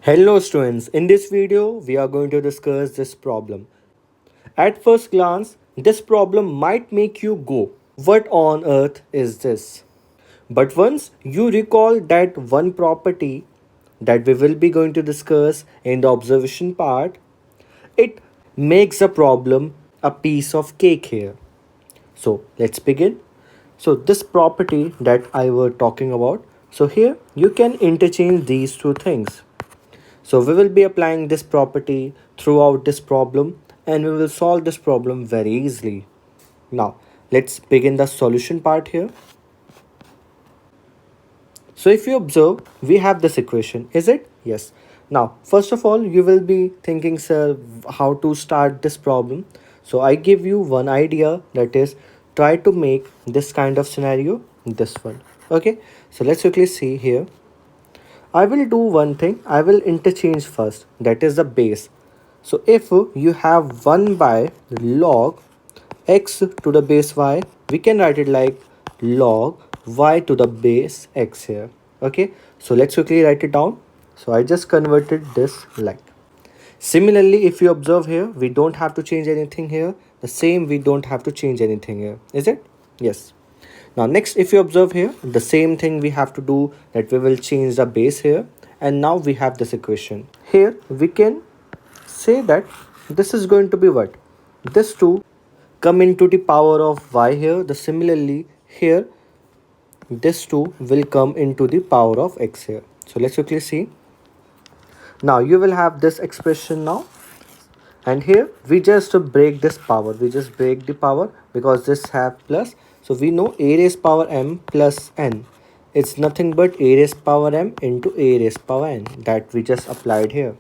Hello students, in this video we are going to discuss this problem. At first glance, this problem might make you go, what on earth is this? But once you recall that one property that we will be going to discuss in the observation part, it makes the problem a piece of cake here. So let's begin. So this property that I were talking about, so here you can interchange these two things. So we will be applying this property throughout this problem and we will solve this problem very easily. Now let's begin the solution part here. So if you observe, we have this equation, is it? Yes. Now first of all you will be thinking, sir, how to start this problem. So I give you one idea, that is try to make this kind of scenario this one. Okay, so let's quickly see here. I will do one thing, I will interchange first, that is the base. So if you have 1 by log x to the base y, we can write it like log y to the base x here. Okay, so let's quickly write it down. So I just converted this like. Similarly, if you observe here, we don't have to change anything here. The same, we don't have to change anything here. Is it? Yes. Now next, if you observe here, the same thing we have to do, that we will change the base here. And now we have this equation. Here we can say that this is going to be what? This 2 come into the power of y here. The similarly here, this 2 will come into the power of x here. So let's quickly see. Now you will have this expression now. And here we just break this power. We just break the power because this have plus. So we know a raised power m plus n. It's nothing but a raised power m into a raised power n that we just applied here.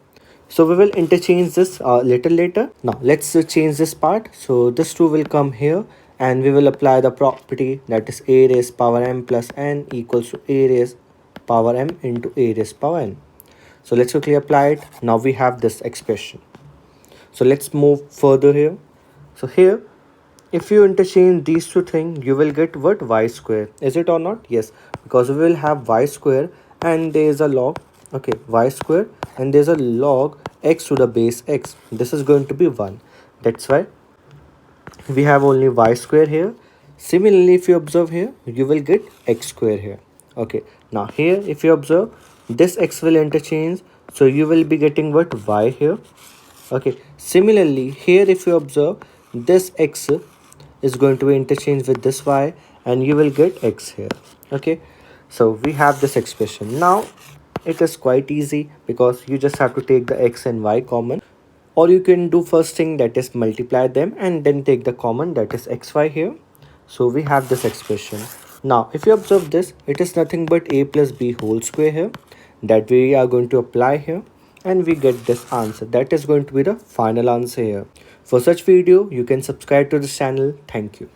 So we will interchange this a little later. Now let's change this part. So this 2 will come here and we will apply the property, that is a raised power m plus n equals to a raised power m into a raised power n. So let's quickly apply it. Now we have this expression. So let's move further here. So here, if you interchange these two things, you will get what? Y square. Is it or not? Yes, because we will have y square and there is a log. Okay, y square and there's a log x to the base x. This is going to be 1. That's why we have only y square here. Similarly, if you observe here, you will get x square here. Okay, now here if you observe, this x will interchange, so you will be getting what? Y here. Okay, similarly here if you observe, this x is going to be interchanged with this y and you will get x here. Okay, so we have this expression. Now it is quite easy because you just have to take the x and y common, or you can do first thing, that is multiply them and then take the common, that is xy here. So we have this expression. Now if you observe this, it is nothing but a plus b whole square here that we are going to apply here, and we get this answer. That is going to be the final answer here. For such video, you can subscribe to this channel. Thank you.